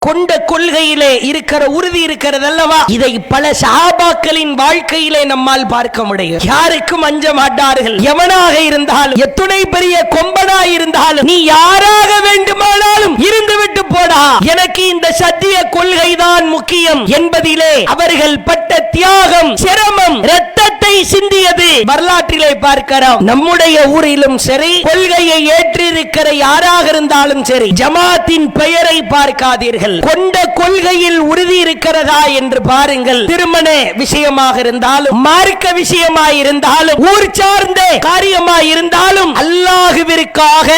கொண்ட கொள்கையிலே இருக்கிற உறுதி இருக்கிறது அல்லவா? இதை பல சஹாபாக்களின் வாழ்க்கையிலே நம்மால் பார்க்க முடியும். யாருக்கும் அஞ்ச மாட்டார்கள். எவனாக இருந்தாலும், எத்துணை பெரிய கொம்பனாய் இருந்தாலும், நீ யாராக வேண்டுமானாலும் இருந்துவிட்டு போடா, எனக்கு இந்த சத்திய கொள்கைதான் முக்கியம் என்பதிலே அவர்கள் பட்ட தியாகம், சிரமம், இரத்தத்தை சிந்தியது வரலாற்றிலே பார்க்கிறோம். நம்முடைய ஊரிலும் சரி, கொள்கையை ஏற்றிருக்கிற யாராக இருந்தாலும் சரி, ஜமாத்தின் பெயரை பார்க்காதீர்கள், கொண்ட கொள்கையில் உறுதி இருக்கிறதா என்று பாருங்கள். திருமண விஷயமாக இருந்தாலும், மார்க்க விஷயமாய் இருந்தாலும், ஊர் சார்ந்த காரியமாய் இருந்தாலும், அல்லாஹ்விற்காக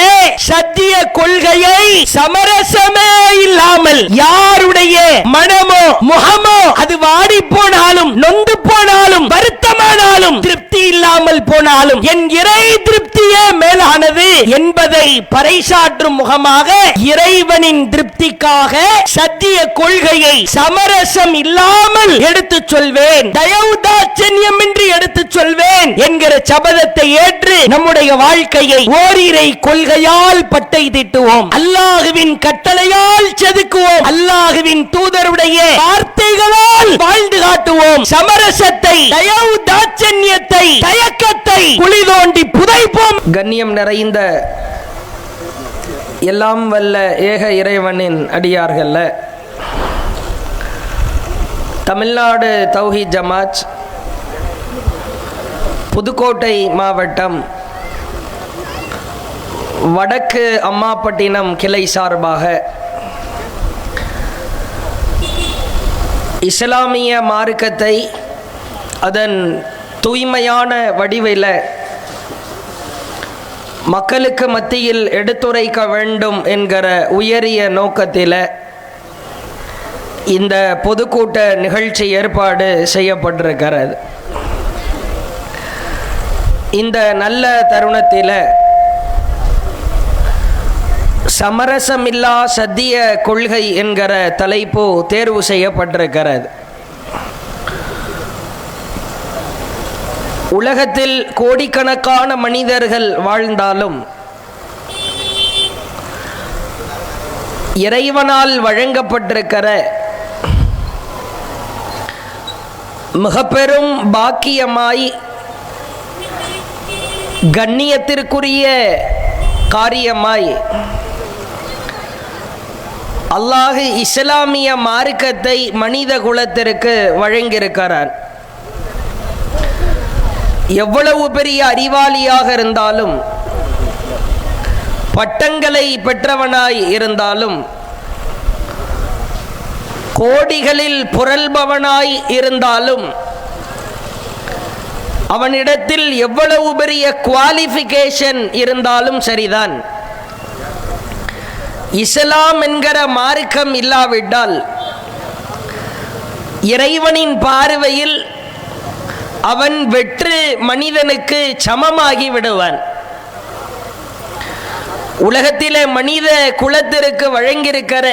சத்திய கொள்கையை சமரசமே இல்லாமல் யாருடைய மனமோ முகமோ அது வாடி போனாலும், நொந்து போனாலும், வருத்தமானாலும், திருப்தி இல்லாமல் போனாலும் என் இறை திருப்தியே மேலானது என்பதை பறைசாற்றும் முகமாக இறைவனின் திருப்திக்காக சத்திய கொள்கையை சமரசம் இல்லாமல் எடுத்துச் சொல்வேன், தயவுதாட்சண்யமின்றி எடுத்துச் சொல்வேன் என்கிற சபதத்தை ஏற்று நம்முடைய வாழ்க்கையை ஓரிரை கொள்கையால் பட்டை தீட்டுவோம், அல்லாஹுவின் கட்டளையால் செதுக்குவோம், அல்லாஹுவின் தூதருடைய வார்த்தைகளால் வாழ்ந்து காட்டுவோம். சமரசத்தை, தயவுதாட்சண்யத்தை, தயக்கத்தை குழி தோண்டி புதைப்போம். கண்ணியம் நிறைந்த எல்லாம் வல்ல ஏக இறைவனின் அடியார்கள, தமிழ்நாடு தௌஹீத் ஜமாத் புதுக்கோட்டை மாவட்டம் வடக்கு அம்மாப்பட்டினம் கிளை சார்பாக இஸ்லாமிய மார்க்கத்தை அதன் தூய்மையான வடிவில் மக்களுக்கு மத்தியில் எடுத்துரைக்க வேண்டும் என்கிற உயரிய நோக்கத்தில் இந்த பொதுக்கூட்ட நிகழ்ச்சி ஏற்பாடு செய்யப்பட்டிருக்கிறது. இந்த நல்ல தருணத்தில் சமரசமில்லா சத்திய கொள்கை என்கிற தலைப்பு தேர்வு செய்யப்பட்டிருக்கிறது. உலகத்தில் கோடிக்கணக்கான மனிதர்கள் வாழ்ந்தாலும் இறைவனால் வழங்கப்பட்டிருக்கிற மிக பெரும் பாக்கியமாய் கண்ணியத்திற்குரிய காரியமாய் அல்லாஹ் இஸ்லாமிய மார்க்கத்தை மனித குலத்திற்கு வழங்கியிருக்கிறார். எவ்வளவு பெரிய அறிவாளியாக இருந்தாலும், பட்டங்களை பெற்றவனாய் இருந்தாலும், கோடிகளில் புரள்பவனாய் இருந்தாலும், அவனிடத்தில் எவ்வளவு பெரிய குவாலிஃபிகேஷன் இருந்தாலும் சரிதான், இஸ்லாம் என்கிற மார்க்கம் இல்லாவிட்டால் இறைவனின் பார்வையில் அவன் வெற்று மனிதனுக்கு சமமாகி விடுவான். உலகத்திலே மனித குலத்திற்கு வழங்கியிருக்கிற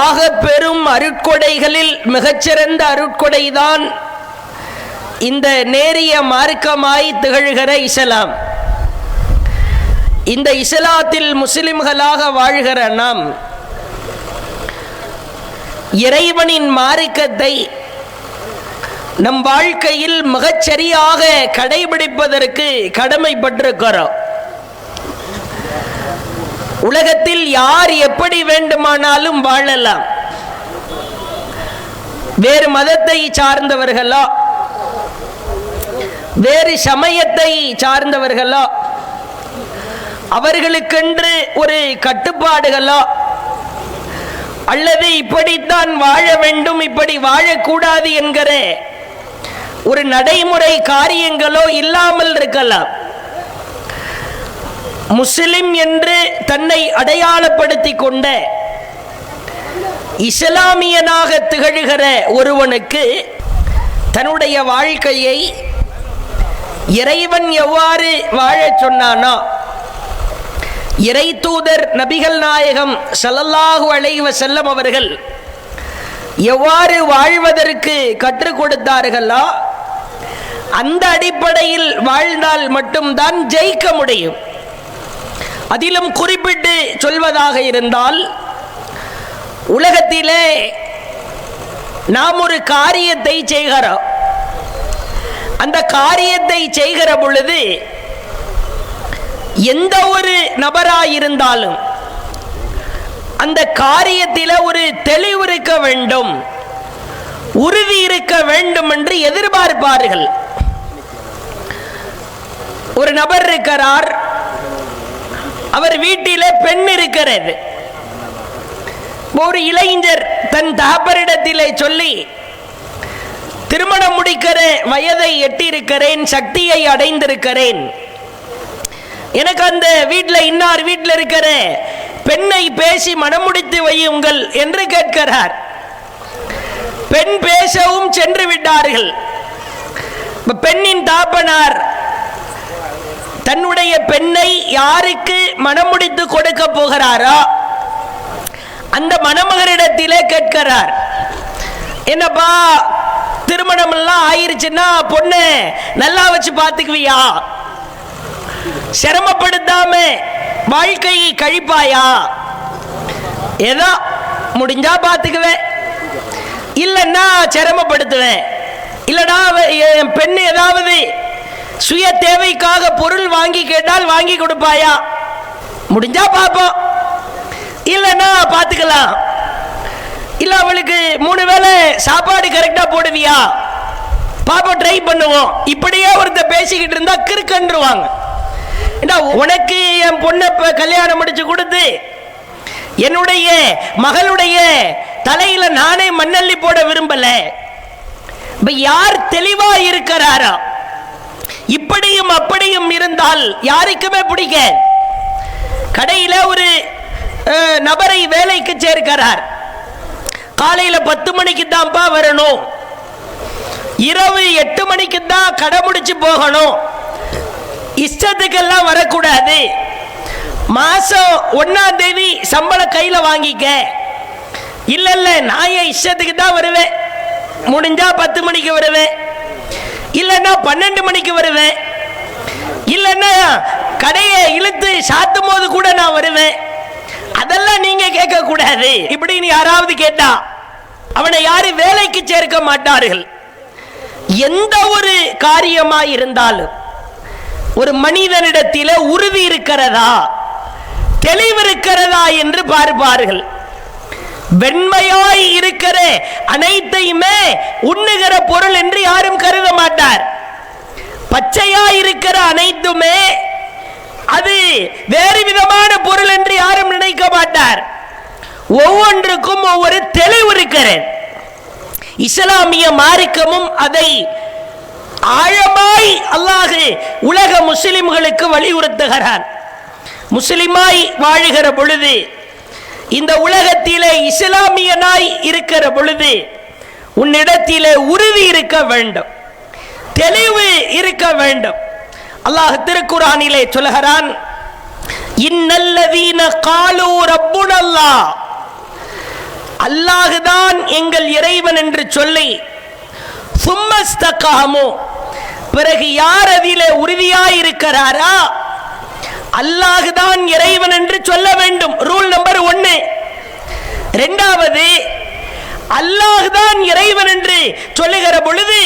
ஆக பெரும் அருட்கொடைகளில் மிகச்சிறந்த அருட்கொடைதான் இந்த நேரிய மார்க்கமாய் திகழ்கிற இஸ்லாம். இந்த இஸ்லாத்தில் முஸ்லிம்களாக வாழ்கிற நாம் இறைவனின் மார்க்கத்தை நம் வாழ்க்கையில் மிகச்சரியாக கடைபிடிப்பதற்கு கடமைப்பட்டிருக்கிறோம். உலகத்தில் யார் எப்படி வேண்டுமானாலும் வாழலாம். வேறு மதத்தை சார்ந்தவர்களோ, வேறு சமயத்தை சார்ந்தவர்களோ, அவர்களுக்கென்று ஒரு கட்டுப்பாடுகளோ, அல்லது இப்படித்தான் வாழ வேண்டும், இப்படி வாழக்கூடாது என்கிற ஒரு நடைமுறை காரியங்களோ இல்லாமல் இருக்கலாம். முஸ்லிம் என்று தன்னை அடையாளப்படுத்திக் கொண்ட இஸ்லாமியனாக திகழ்கிற ஒருவனுக்கு தன்னுடைய வாழ்க்கையை இறைவன் எவ்வாறு வாழச் சொன்னானோ, இறை தூதர் நபிகள் நாயகம் ஸல்லல்லாஹு அலைஹி வஸல்லம் அவர்கள் எவ்வாறு வாழ்வதற்கு கற்றுக் கொடுத்தார்களோ, அந்த அடிப்படையில் வாழ்ந்தால் மட்டும்தான் ஜெயிக்க முடியும். அதிலும் குறிப்பிட்டு சொல்வதாக இருந்தால், உலகத்திலே நாம் ஒரு காரியத்தை செய்கிறோம். அந்த காரியத்தை செய்கிற பொழுது எந்த ஒரு நபராயிருந்தாலும் அந்த காரியத்தில் ஒரு தெளிவு இருக்க வேண்டும், உறுதி இருக்க வேண்டும் என்று எதிர்பார்ப்பார்கள். ஒரு நபர் இருக்கிறார், அவர் வீட்டிலே பெண் இருக்கிறது. ஒரு இளைஞர் தன் தகப்பரிடத்திலே சொல்லி, திருமணம் முடிக்கிற வயதை எட்டியிருக்கிறேன், சக்தியை அடைந்திருக்கிறேன், எனக்கு அந்த வீட்டில் இன்னார் வீட்டில் இருக்கிற பெண்ணை பேசி மனம் முடித்து வையுங்கள் என்று கேட்கிறார். பெண் பேசவும் சென்று விட்டார்கள். பெண்ணின் தாப்பனார் தன்னுடைய பெண்ணை யாருக்கு மனம் முடித்து கொடுக்க போகிறாரோ அந்த மணமகரிடத்திலே கேட்கிறார், என்னப்பா திருமணம் எல்லாம் ஆயிருச்சுன்னா பொண்ணு நல்லா வச்சு பார்த்துக்குவியா, சிரமப்படுத்தாம வாழ்க்கையை கழிப்பாயா, ஏதோ முடிஞ்சா பார்த்துக்குவேன், இல்லைன்னா சிரமப்படுத்துவேன், இல்லடா என் பெண் ஏதாவது சுய தேவைக்காக பொருள் வாங்கி கேட்டால் வாங்கி கொடுப்பாயா, முடிஞ்சா பார்ப்போம், இல்லைன்னா பார்த்துக்கலாம், இல்ல அவளுக்கு 3 வேளை சாப்பாடு கரெக்டா போடுவியா, பாப்போம் ட்ரை பண்ணுவோம். இப்படியே ஒருத்தர் பேசிக்கிட்டு இருந்தா கிறுக்கன்றுவாங்க. உனக்கு என் பொண்ணை கல்யாணம் முடிச்சு கொடுத்து என்னுடைய மகளுடைய தலையில நானே மண்ணள்ளி போட விரும்பல. யார் தெளிவா இருக்கிறாரா, இப்படியும் அப்படியும் இருந்தால் யாருக்குமே பிடிக்க. கடையில ஒரு நபரை வேலைக்கு சேர்க்கிறார். காலையில 10 மணிக்கு தான்ப்பா வரணும், இரவு 8 மணிக்கு தான் கடை முடிச்சு போகணும், இஷ்டத்துக்கெல்லாம் வரக்கூடாது, மாசம் 1ஆம் தேதி சம்பளம் கையில வாங்கிக்க, இல்ல இல்ல நான் என் இஷ்டத்துக்கு தான் வருவேன், முடிஞ்சா 10 மணிக்கு வருவேன், இல்லைன்னா 12 மணிக்கு வருவேன், இல்லைன்னா கடையை இழுத்து சாத்தும் போது கூட நான் வருவேன், அதெல்லாம் நீங்க கேட்க கூடாது இப்படின்னு யாராவது கேட்டா அவனை யாரும் வேலைக்கு சேர்க்க மாட்டார்கள். எந்த ஒரு காரியமா இருந்தாலும் ஒரு மனிதனிடத்திலே உறுதி இருக்கிறதா, தெளிவு இருக்கிறதா என்று பார்ப்பார்கள். வெண்மையாய் இருக்கிற அனைத்தையுமே உண்ணுகிற பொருள் என்று யாரும் கருத மாட்டார். பச்சையாய் இருக்கிற அனைத்துமே அது வேறு விதமான பொருள் என்று யாரும் நினைக்க மாட்டார். ஒவ்வொன்றுக்கும் ஒவ்வொரு தெளிவு இருக்கிறது. இஸ்லாமிய மார்க்கமும் அதை ஆழமாய் அல்லாஹ் உலக முஸ்லிம்களுக்கு வலியுறுத்துகிறான். முஸ்லிமாய் வாழுகிற பொழுது, இந்த உலகத்திலே இஸ்லாமியனாய் இருக்கிற பொழுது உன்னிடத்திலே உறுதி இருக்க வேண்டும், தெளிவு இருக்க வேண்டும். அல்லாஹ் திருக்குர்ஆனிலே சொல்கிறான், இன்னல்லதீன காலூ ரப்புனல்லாஹ், அல்லாஹ்தான் எங்கள் இறைவன் என்று சொல்லி, சும்மஸ்தகாமு, பிறகு யார் அதிலே உறுதியாய் இருக்கிறாரா அல்லாஹ்தான் இறைவன் என்று சொல்ல வேண்டும். Rule number 1. இரண்டாவது, அல்லாஹ்தான் இறைவன் என்று சொல்லுகிற பொழுது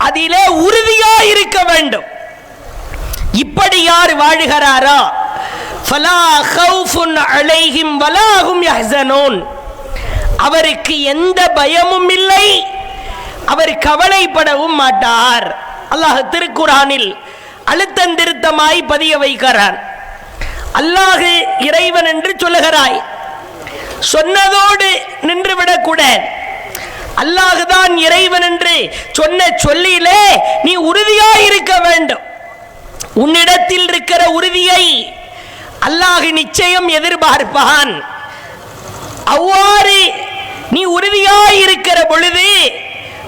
அதிலே உறுதியாய் இருக்க வேண்டும். இப்படி யார் வாழுகிறாரோ ஃபலா கௌஃபுன் அலைஹிம் வலா ஹும் யஹ்ஸனூன், அவருக்கு எந்த பயமும் இல்லை, அவர் கவலைப்படவும் மாட்டார். அல்லாஹ் திருக்குர்ஆனில் அழுத்தம் திருத்தமாய் பதிய வைக்கிறான். அல்லாஹ் இறைவன் என்று சொல்லுகிறாய், சொன்னதோடு நின்றுவிடக்கூடாது. அல்லாஹ்தான் இறைவன் என்று சொன்ன சொல்லிலே நீ உறுதியாய் இருக்க வேண்டும். உன்னிடத்தில் இருக்கிற உறுதியை அல்லாஹ் நிச்சயம் எதிர்பார்ப்பான். அவ்வாறு நீ உறுதியாய் இருக்கிற பொழுது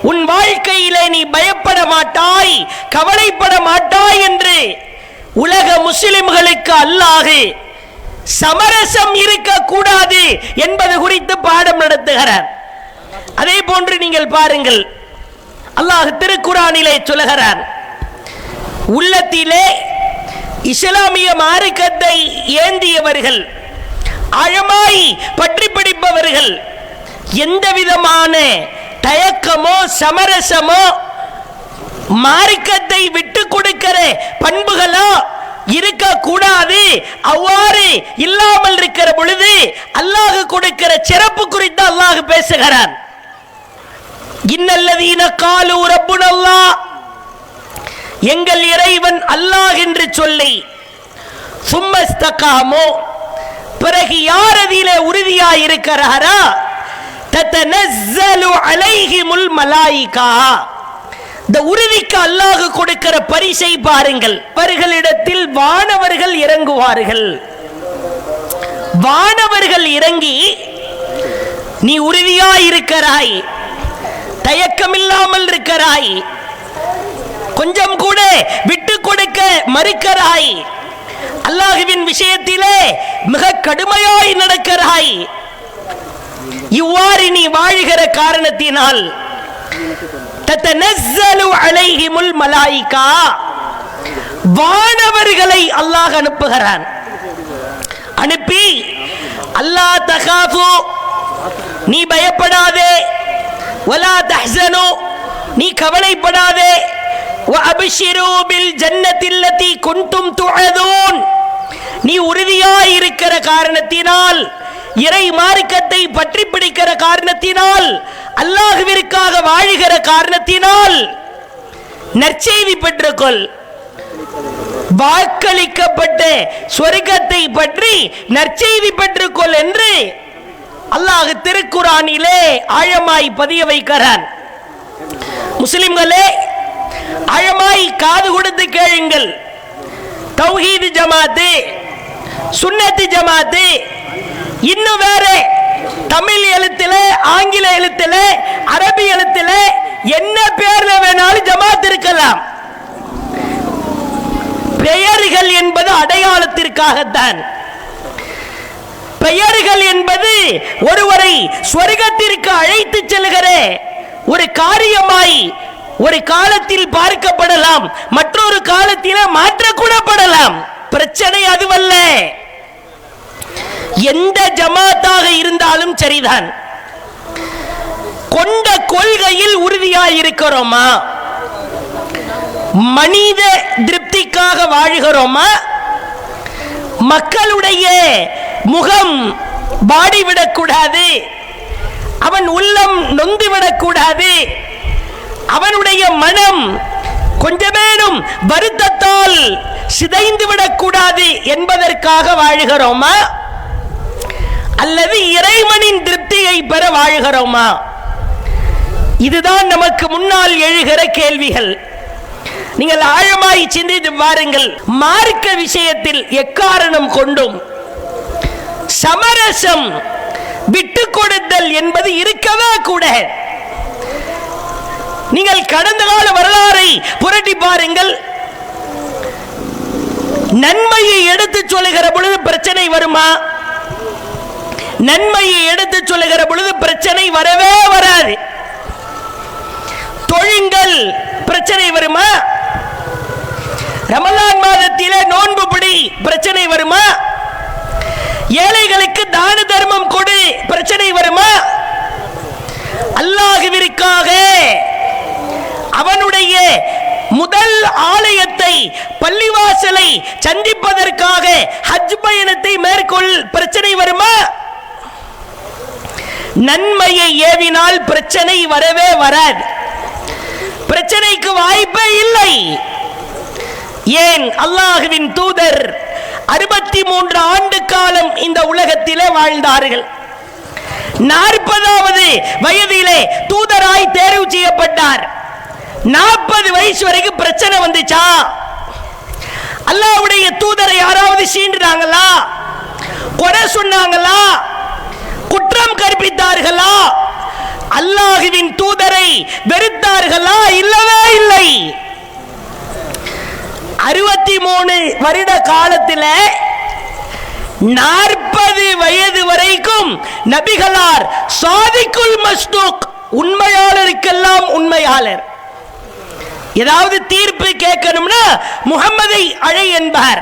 உன் வாழ்க்கையிலே நீ பயப்பட மாட்டாய், கவலைப்பட மாட்டாய் என்று உலக முஸ்லிம்களுக்கு அல்லாஹ் சமரசம் இருக்கக்கூடாது என்பது குறித்து பாடம் நடத்துகிறார். அதே போன்று நீங்கள் பாருங்கள், அல்லாஹ் திருக்குர்ஆனிலே சொல்லுகிறார், உள்ளத்திலே இஸ்லாமிய மார்க்கத்தை ஏந்தியவர்கள், ஆழமாய் பற்றி பிடிப்பவர்கள், எந்த விதமான தயக்கமோ சமரசமோ மார்க்கத்தை விட்டு கொடுக்கிற பண்புகளோ இருக்கக்கூடாது. அவ்வாறு இல்லாமல் இருக்கிற பொழுது அல்லாஹ் கொடுக்கிற சிறப்பு குறித்து அல்லாஹ் பேசுகிறான். இன்னல்லதீன காலு ரப்புனல்லாஹ், எங்கள் இறைவன் அல்லாஹ் என்று சொல்லி, சும்மஸ்தகாமோ, பிறகு யார் அதிலே உறுதியாய் இருக்கிறாரா, தத்தனஸ்ஸலு அலைஹிமுல் மலாயிகா, இந்த உறுதிக்கு அல்லாஹ் கொடுக்கிற பரிசை பாருங்கள். அவர்களிடத்தில் வானவர்கள் இறங்குவார்கள். வானவர்கள் இறங்கி, நீ உறுதியாய் இருக்கிறாய், தயக்கமில்லாமல் இருக்கிறாய், கொஞ்சம் கூட விட்டு கொடுக்க மறுக்கிறாய், அல்லாஹ்வின் விஷயத்திலே மிக கடுமையாய் நடக்கிறாய், இவ்வாறு நீ வாழ்கிற காரணத்தினால் தத்தனஸ்ஸலு அலைஹிமுல் மலாயிகா, வானவர்களை அல்லாஹ் அனுப்புகிறான். அனுப்பி, அல்லா தகாஃபு, நீ பயப்படாதே, வலா தஹ்ஸனு, நீ கவலைப்படாதே, வஅப்ஷிரு பில் ஜன்னத்தில்லதி குன்தும் துஅதூன், நீ உறுதியாய் இருக்கிற காரணத்தினால், இறை மார்க்கத்தை பற்றி பிடிக்கிற காரணத்தினால், அல்லாஹ்விற்காக வாழுகிற காரணத்தினால் நற்செய்தி பெற்றுக்கொள். வாக்களிக்கப்பட்ட சொர்க்கத்தை பற்றி நற்செய்தி பெற்றுக்கொள் என்று அல்லாஹ் திருக்குரானிலே ஆழமாய் பதிய வைக்கிறான். முஸ்லிம்களே, ஆழமாய் காது கொடுத்து கேளுங்கள். தௌஹீத் ஜமாத்து, சுன்னத் ஜமாத்து, இன்னும் வேற தமிழ் எழுத்துல, ஆங்கில எழுத்துல, அரபி எழுத்துல, என்ன பேர்ல வேணாலும் ஜமாத் இருக்கலாம். பெயர்கள் என்பது அடையாளத்திற்காகத்தான். பெயர்கள் என்பது ஒருவரை சொர்க்கத்திற்கு அழைத்து செல்கிற ஒரு காரியமாய் ஒரு காலத்தில் பார்க்கப்படலாம், மற்றொரு காலத்தில் மாற்றக்கூடப்படலாம். பிரச்சனை அதுவல்ல. எந்த ஜமாத்தாக இருந்தாலும் சரிதான், கொண்ட கொள்கையில் உறுதியாய் இருக்கிறோமா, மனித திருப்திக்காக வாழுகிறோமா, மக்களுடைய முகம் வாடிவிடக்கூடாது, அவன் உள்ளம் நொந்துவிடக்கூடாது, அவனுடைய மனம் கொஞ்சமேனும் வருத்தத்தால் சிதைந்து விடக்கூடாது என்பதற்காக வாழுகிறோமா, அல்லது இறைவனின் திருப்தியை பெற வாழுகிறோமா? இதுதான் நமக்கு முன்னால் எழுகிற கேள்விகள். நீங்கள் ஆழமாய் சிந்தித்து பாருங்கள். மார்க்க விஷயத்தில் எக்காரணம் கொண்டும் சமரசம், விட்டு கொடுத்தல் என்பது இருக்கவே கூட. நீங்கள் கடந்த கால வரலாறை புரட்டி பாருங்கள். நன்மையை எடுத்து சொல்லுகிற பொழுது பிரச்சனை வருமா? நன்மையை எடுத்து சொல்லுகிற பொழுது பிரச்சனை வரவே வராது. தொழுங்கள், பிரச்சனை வருமா? ரமலான் மாதத்திலே நோன்பு பிடி, பிரச்சனை வருமா? ஏழைகளுக்கு தான தர்மம் கொடு, பிரச்சனை வருமா? அல்லாஹ்விற்காக அவனுடைய முதல் ஆலயத்தை, பள்ளிவாசலை சந்திப்பதற்காக ஹஜ் பயணத்தை மேற்கொள், பிரச்சனை வருமா? நன்மையை ஏவினால் பிரச்சனை வரவே வராது. பிரச்சனைக்கு வாய்ப்பே இல்லை. ஏன்? அல்லாஹ்வின் தூதர் 63 ஆண்டு காலம் இந்த உலகத்திலே வாழ்ந்தார்கள். 40வது வயதிலே தூதராய் தேர்வு செய்யப்பட்டார். 40 வயசு வரைக்கும் பிரச்சனை வந்துச்சா? அல்லாஹ்வுடைய தூதரை யாராவது சீண்டினாங்களா? குறை சொன்னாங்களா? குற்றம் கற்பித்தார்களா? அல்லாஹ்வின் தூதரை வெறுத்தார்களா? இல்லவே இல்லை. 63 வருட காலத்தில் 40 வயது வரைக்கும் நபிகளார் சாதிக்குல் மஸ்தூக், உண்மையாளருக்கெல்லாம் உண்மையாளர். ஏதாவது தீர்ப்பு கேட்கணும்னா முஹம்மதை அழை என்பார்.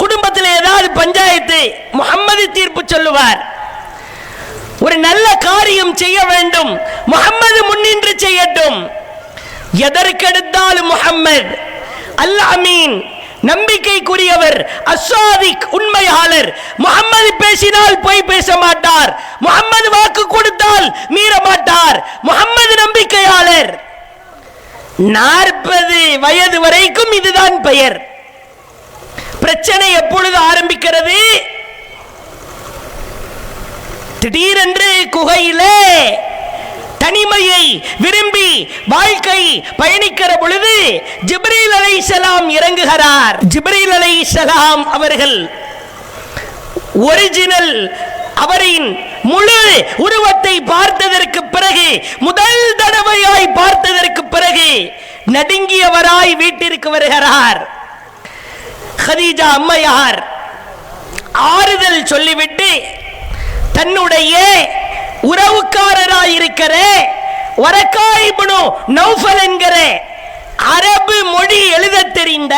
குடும்பத்தில் ஏதாவது பஞ்சாயத்து, முஹம்மது தீர்ப்பு சொல்லுவார். ஒரு நல்ல காரியம் செய்ய வேண்டும், முஹம்மது முன்னின்று செய்யட்டும். எதற்கெடுத்தாலும் முஹம்மது அல் அமீன், நம்பிக்கைக்குரியவர், அஸ்ஸாதிக், உண்மையாளர். முஹம்மது பேசினால் பொய் பேச மாட்டார், முஹம்மது வாக்கு கொடுத்தால் மீற மாட்டார், முஹம்மது நம்பிக்கையாளர். 40 வயது வரைக்கும் இதுதான் பெயர். பிரச்சனை எப்பொழுது ஆரம்பிக்கிறது? திடீரென்று குகையிலே தனிமையை விரும்பி வாழ்க்கை பயணிக்கிற பொழுது ஜிப்ரீல் அலைஹிஸ்ஸலாம் இறங்குகிறார். ஜிப்ரீல் அலைஹிஸ்ஸலாம் அவர்கள் ஒரிஜினல் அவரின் முழு உருவத்தை பார்த்ததற்கு பிறகு, முதல் தடவையாய் பார்த்ததற்கு பிறகு நடுங்கியவராய் வீட்டிற்கு வருகிறார். கதீஜா அம்மையார் ஆறுதல் சொல்லிவிட்டு தன்னுடைய உறவுக்காரராயிருக்கிற வரக்கா இப்னு நௌஃபல் என்கிற அரபு மொழி எழுத தெரிந்த,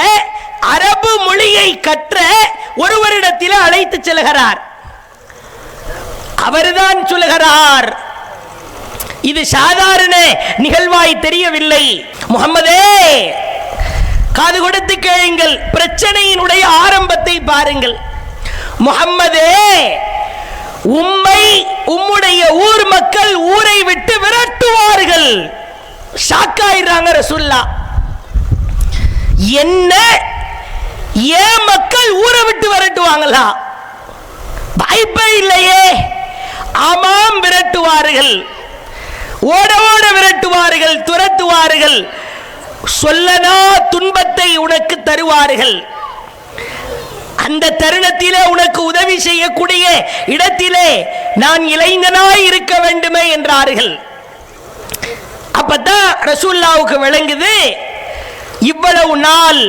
அரபு மொழியை கற்ற ஒருவரிடத்தில் அழைத்து செல்கிறார். அவர்தான் சொல்லுகிறார், இது சாதாரண நிகழ்வாய் தெரியவில்லை, முஹம்மதே காது கொடுத்து கேளுங்கள், பிரச்சனையினுடைய ஆரம்பத்தை பாருங்கள். முஹம்மதே, உம்மை உம்முடைய ஊர் மக்கள் ஊரை விட்டு விரட்டுவார்கள். ஷாக்காயிராங்க ரசூலுல்லாஹ். என்ன, ஏன் மக்கள் ஊரை விட்டு விரட்டுவாங்களா? வாய்ப்பே இல்லையே. ஆமாம், விரட்டுவார்கள், ஓட ஓட விரட்டுவார்கள், துரத்துவார்கள், சொல்லனா துன்பத்தை உனக்கு தருவார்கள். அந்த தருணத்திலே உனக்கு உதவி செய்யக்கூடிய இடத்திலே நான் இளைஞனாய் இருக்க வேண்டுமே என்றார்கள். அப்பதான் ரசூலுல்லாஹ்வுக்கு விளங்குது, இவ்வளவு நாள்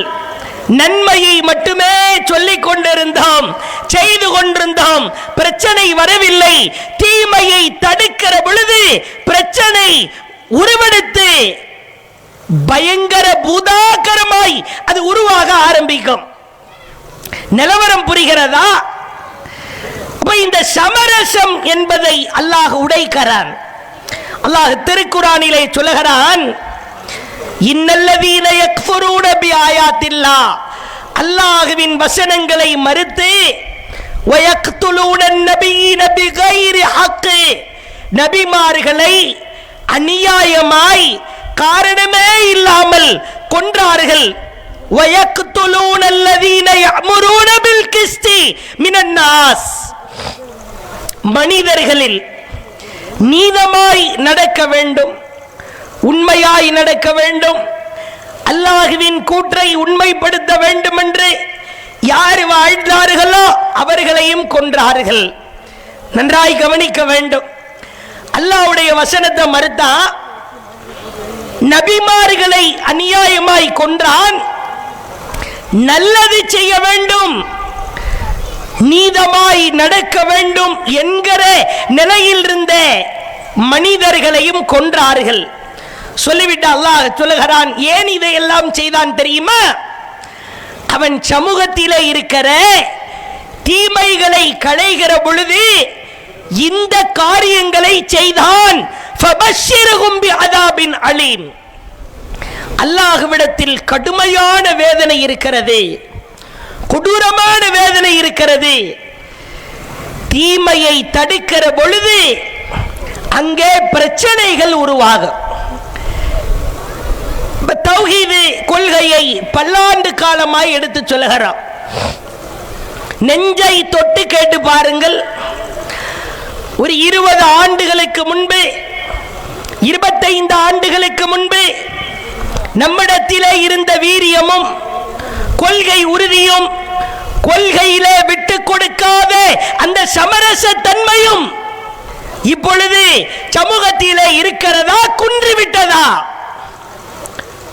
நன்மையை மட்டுமே சொல்லிக் கொண்டிருந்தோம், செய்து கொண்டிருந்தோம், பிரச்சனை வரவில்லை. தீமையை தடுக்கிற பொழுது பிரச்சனை உருவெடுத்து பயங்கர பூதாகரமாய் அது உருவாக ஆரம்பிக்கும். நிலவரம் புரிகிறதா? இந்த சமரசம் என்பதை அல்லாஹ் உடைக்கிறான். அல்லாஹ் திருக்குரானிலே சொல்லுகிறான், இன்னல்லதீன யக்ஃபுரூன பிஆயாத்தில்லாஹ், அல்லாஹ்வின் வசனங்களை மறுத்து, வயக்துலூன நபியீன பிகைரி ஹக், நபிமார்களை அநியாயமாய் காரணமே இல்லாமல் கொன்றார்கள். வயக்துலூன அல்லதீன யஅமுரூன பில் கிஸ்தி மினன் நாஸ், மனிதர்களில் நீதமாய் நடக்க வேண்டும், உண்மையாய் நடக்க வேண்டும், அல்லாஹ்வின் கூற்றை உண்மைப்படுத்த வேண்டும் என்று யார் வாழ்ந்தார்களோ அவர்களையும் கொன்றார்கள். நன்றாய் கவனிக்க வேண்டும். அல்லாஹ்வுடைய வசனத்தை மறுத்தா, நபிமார்களை அநியாயமாய் கொன்றான், நல்லது செய்ய வேண்டும், நீதமாய் நடக்க வேண்டும் என்கிற நிலையில் இருந்த மனிதர்களையும் கொன்றார்கள். சொல்லிவிட்டு அல்லாஹ் சொல்லுகிறான், ஏன் இதையெல்லாம் செய்தான் தெரியுமா? அவன் சமூகத்திலே இருக்கிற தீமைகளை களைகிற பொழுது இந்த காரியங்களை செய்தான். ஃபபஷ்ஷிருஹும் பிஅதாபின் அலீம், அல்லாஹ்விடத்தில் கடுமையான வேதனை இருக்கிறது, கொடூரமான வேதனை இருக்கிறது. தீமையை தடுக்கிற பொழுது அங்கே பிரச்சனைகள் உருவாகும். தௌஹீது கொள்கையை பல்லாண்டு காலமாய் எடுத்து சொல்லுகிறான். நெஞ்சை தொட்டு கேட்டு பாருங்கள். ஒரு 20 ஆண்டுகளுக்கு முன்பு, 25 ஆண்டுகளுக்கு முன்பு நம்மிடத்திலே இருந்த வீரியமும் கொள்கை உறுதியும், கொள்கையிலே விட்டு கொடுக்காத அந்த சமரச தன்மையும் இப்பொழுது சமூகத்திலே இருக்கிறதா, குன்றிவிட்டதா?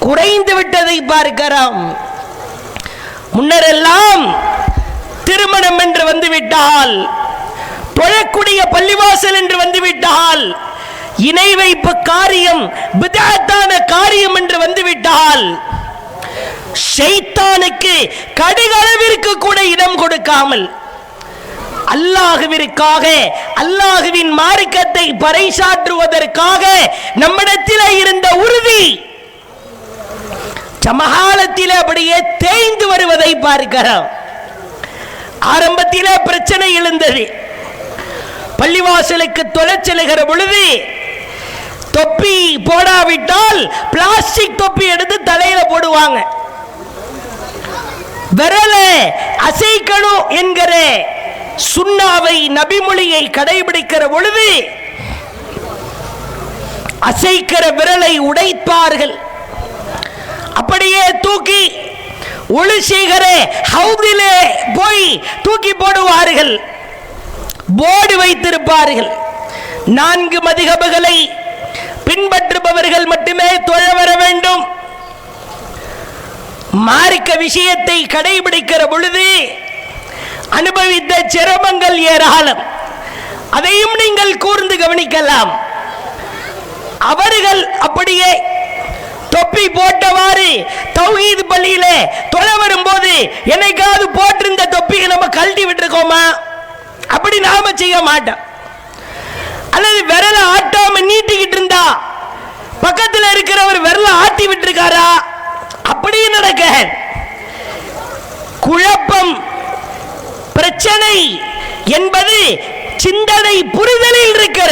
குறைந்து விட்டதை பார்க்கிறோம். முன்னரெல்லாம் திருமணம் என்று வந்துவிட்டால், தொழக்கூடிய பள்ளிவாசல் என்று வந்துவிட்டால், இணை வைப்பு காரியம் பிதஅத்தான காரியம் என்று வந்துவிட்டால், ஷைத்தானுக்கு கடுகளவிற்கு கூட இடம் கொடுக்காமல் அல்லாஹ்விற்காக, அல்லாஹ்வின் மார்க்கத்தை பறைசாற்றுவதற்காக நம்மிடத்தில் இருந்த உறுதி சமகாலத்தில் அப்படியே தேய்ந்து வருவதை பார்க்கிறோம். ஆரம்பத்தில் பிரச்சனை எழுந்தது. பள்ளிவாசலுக்கு தொலைச்செல்கிற பொழுது தொப்பி போடாவிட்டால் பிளாஸ்டிக் தொப்பி எடுத்து தலையில போடுவாங்க. விரலை அசைக்கணும் என்கிற சுன்னாவை, நபிமொழியை கடைபிடிக்கிற பொழுது அசைக்கிற விரலை உடைப்பார்கள். அப்படியே தூக்கி ஒளி செய்கிற ஹவுதிலே போய் தூக்கி போடுவார்கள். போர்டு வைத்திருப்பார்கள். 4 மதுஹபுகளை பின்பற்றுபவர்கள் மட்டுமே தொழ வர வேண்டும். மார்க்க விஷயத்தை கடைபிடிக்கிற பொழுது அனுபவித்த சிரமங்கள் ஏராளம். அதையும் நீங்கள் கூர்ந்து கவனிக்கலாம். அவர்கள் அப்படியே தொப்பி போட்டவாறு தௌஹீத் பள்ளியிலே தொழ வரும்போது என்னைக்காவது போட்டிருந்த தொப்பியை நம்ம கழட்டி விட்டுருக்கோமா? அப்படி நாம செய்ய மாட்டோம். அல்லது விரல ஆட்டாம நீட்டிக்கிட்டு இருந்தா பக்கத்தில் இருக்கிறவர் விரல ஆட்டி விட்டுருக்காரா? அப்படி நடக்க குழப்பம், பிரச்சனை என்பது சிந்தனை புரிதலில் இருக்கிற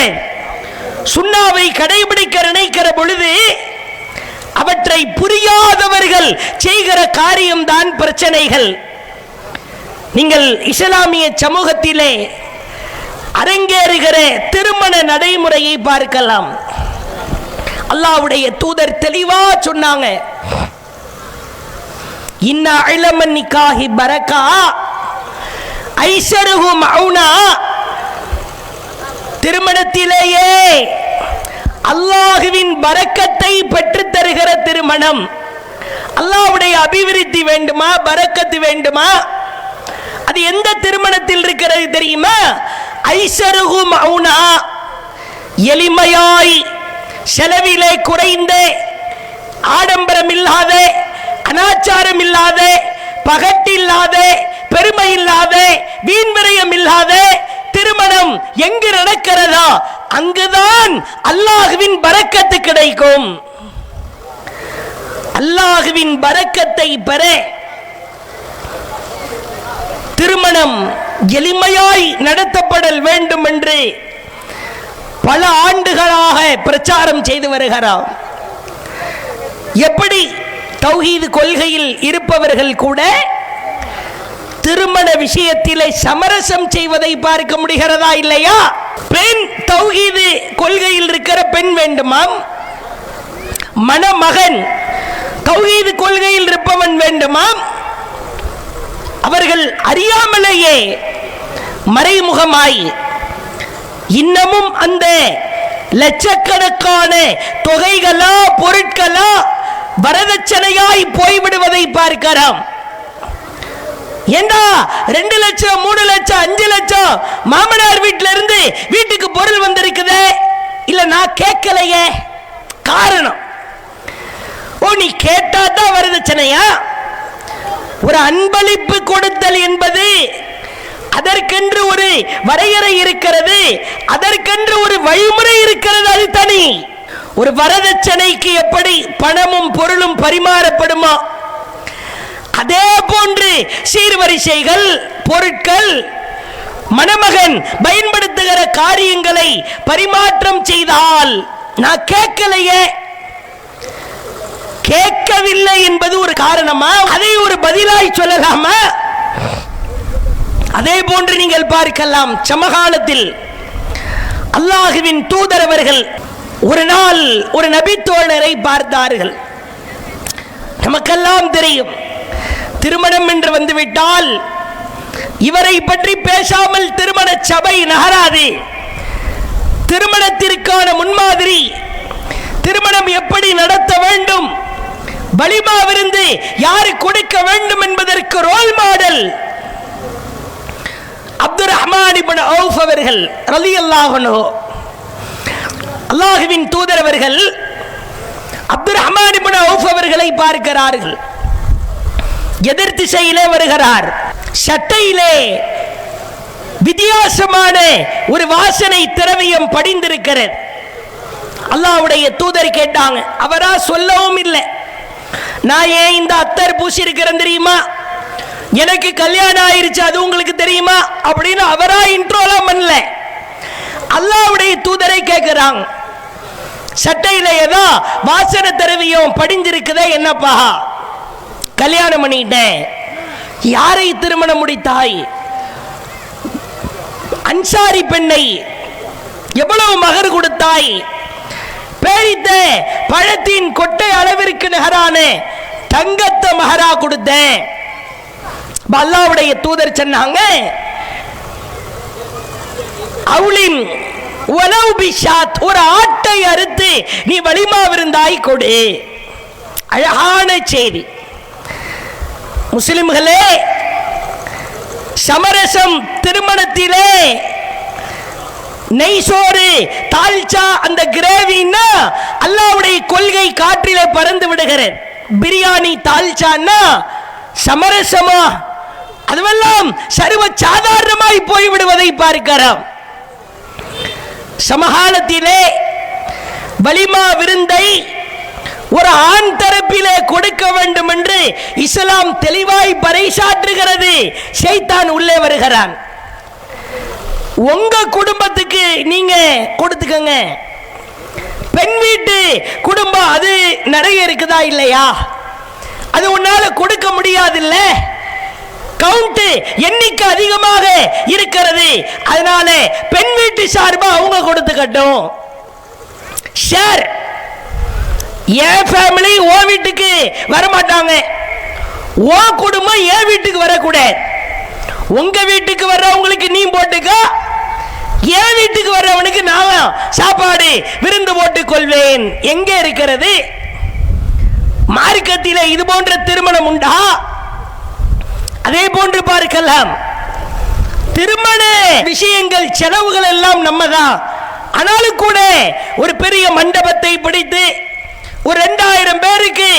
சுன்னாவை கடைபிடிக்க நினைக்கிற பொழுது அவற்றை புரியாதவர்கள் செய்கிற காரியம்தான் பிரச்சனைகள். நீங்கள் இஸ்லாமிய சமூகத்திலே அரங்கேறுகிற திருமண நடைமுறையை பார்க்கலாம். அல்லாஹ்வுடைய தூதர் தெளிவா சொன்னாங்க, இன்னா இலமன் நிக்காஹி பரக்கா ஐஸருஹு மௌனா. திருமணத்திலேயே அல்லாஹ்வின் பரக்கத்தை பெற்று தருகிற திருமணம். அல்லாஹ்வுடைய அபிவிருத்தி வேண்டுமா, பரக்கத்து வேண்டுமா? அது எந்த திருமணத்தில் இருக்கிறது தெரியுமா? ஐஸருஹு மௌனா, எளிமையாய், செலவிலே குறைந்த, ஆடம்பரம் இல்லாத, அனாச்சாரம் இல்லாத, பகட்டில்லாத, பெருமை இல்லாத, வீண் விரயம் இல்லாத திருமணம் எங்கு நடக்கிறதோ அங்குதான் அல்லாஹ்வின் பரக்கத்து கிடைக்கும். அல்லாஹ்வின் பரக்கத்தை பெற திருமணம் எளிமையாய் நடத்தப்படல் வேண்டும் என்று பல ஆண்டுகளாக பிரச்சாரம் செய்து வருகிறார். எப்படி தௌஹீத் கொள்கையில் இருப்பவர்கள் கூட திருமண விஷயத்திலே சமரசம் செய்வதை பார்க்க முடிகிறதா இல்லையா? பெண் தௌஹீத் கொள்கையில் இருக்கிற பெண் வேண்டுமாம், மணமகன் தௌஹீத் கொள்கையில் இருப்பவன் வேண்டுமாம். அவர்கள் அறியாமலேயே மறைமுகமாய் இன்னமும் அந்த லட்சக்கணக்கான தொகைகளா பொருட்களா வரதட்சணையாய் போய்விடுவதை பார்க்கிறோம். ஏண்டா 2 லட்சம் 3 லட்சம் 5 லட்சம் மாமனார் வீட்டில இருந்து வீட்டுக்கு பொருள் வந்திருக்குதே, இல்ல நான் கேட்கலையே. காரணம், ஓ நீ கேட்டா தான் வரதட்சணையா? ஒரு அன்பளிப்பு கொடுத்தல் என்பது அதற்கென்று ஒரு வரையறை இருக்கிறது, அதற்கென்று ஒரு வழிமுறை இருக்கிறது, அது தனி. ஒரு வரதட்சணைக்கு எப்படி பணமும் பொருளும் பரிமாறப்படுமோ அதே போன்று சீர்வரிசைகள், பொருட்கள், மணமகன் பயன்படுத்துகிற காரியங்களை பரிமாற்றம் செய்தால் நான் கேட்கலையே, கேட்கவில்லை என்பது ஒரு காரணமா? அதை ஒரு பதிலாய் சொல்லலாமா? அதே போன்று நீங்கள் பார்க்கலாம், சமகாலத்தில் அல்லாஹ்வின் தூதரவர்கள் ஒரு நாள் ஒரு நபித்தோழரை பார்த்தார்கள். நமக்கெல்லாம் தெரியும், திருமணம் என்று வந்துவிட்டால் இவரை பற்றி பேசாமல் திருமண சபை நகராது. திருமணத்திற்கான முன்மாதிரி, திருமணம் எப்படி நடத்த வேண்டும், வலிமா விருந்து யாரு கொடுக்க வேண்டும் என்பதற்கு ரோல் மாடல் அப்துர் ரஹ்மான் இப்னு அவுஃப் அவர்கள் ரலியல்லாஹு அன்ஹு. அல்லாஹ்வின் தூதர் அவர்கள் அப்துர் ரஹ்மான் இப்னு அவுஃப் அவர்களை பார்க்கிறார்கள். எதிர் திசையிலே வருகிறார். சட்டையிலே வித்தியாசமான ஒரு வாசனை திரவியம் படிந்திருக்கிறது. அல்லாஹ்வுடைய தூதர் கேட்டாங்க, அவரா சொல்லவும் இல்லை. நான் ஏன் இந்த அத்தர் பூசி இருக்கிறேன் தெரியுமா, எனக்கு கல்யாணம் ஆயிருச்சு அது உங்களுக்கு தெரியுமா அப்படின்னு அவரா இன்ட்ரோலாம் பண்ணல. அல்லாஹ்வுடைய தூதரை கேட்கிறாங்க, சட்டையில ஏதோ வாசனை திரவியம் படிஞ்சிருக்குதே என்னப்பா? கல்யாணம் பண்ணிட்டேன். யாரை திருமணம் முடித்தாய்? அன்சாரி பெண்ணை. எவ்வளவு மகர் கொடுத்தாய்? பேரித்த பழத்தின் கொட்டை அளவிற்கு நிகரான தங்கத்தை மகரா கொடுத்தேன். அல்லாஹ்வுடைய தூதர் சொன்னாங்க, அவுலின் வலவு பிஷாத், ஒரு ஆட்டை அறுத்து நீ வலிமா விருந்தாய் கொடு. அழகான செய்தி. முஸ்லிம்களே, சமரசம் திருமணத்திலே நெய்சோறு தால்ச்சா அந்த கிரேவின்னா அல்லாஹ்வுடைய கொள்கை காற்றிலே பறந்து விடுகிறது. பிரியாணி தால்ச்சான்னா சமரசமா, அதுவெல்லாம் சர்வ சாதாரணமாய் போய்விடுவதை பார்க்கிறோம். சமகாலத்திலே வலிமா விருந்தை ஒரு ஆண் தரப்பிலே கொடுக்க வேண்டும் என்று இஸ்லாம் தெளிவாய் பறைசாற்றுகிறது. ஷைத்தான் உள்ளே வருகிறான். உங்க குடும்பத்துக்கு நீங்க கொடுத்துக்கங்க, பெண் வீட்டு குடும்பம் அது நிறைய இருக்குதா இல்லையா, அது உன்னால கொடுக்க முடியாது இல்ல, கவுண்ட் எண்ணிக்கை அதிகமாக இருக்கிறது, அதனால பெண் வீட்டு சார்பா அவங்க கொடுத்துக்கட்டும். ஷேர். என் ஃபேமிலி ஓ வீட்டுக்கு வரமாட்டாங்க, ஓ குடும்பம் என் வீட்டுக்கு வரக்கூடாது. உங்க வீட்டுக்கு வர்றவங்களுக்கு நீ போட்டுக்க, என் வீட்டுக்கு வர்றவனுக்கு நான் சாப்பாடு விருந்து போட்டுக் கொள்வேன். எங்கே இருக்கிறது? மார்க்கத்திலே இது போன்ற திருமணம் உண்டா? அதே போன்று பார்க்கலாம். திருமண விஷயங்கள் செலவுகள் எல்லாம் நம்ம தான். ஆனாலும் கூட ஒரு பெரிய மண்டபத்தை பிடித்து ஒரு 2000 பேருக்கு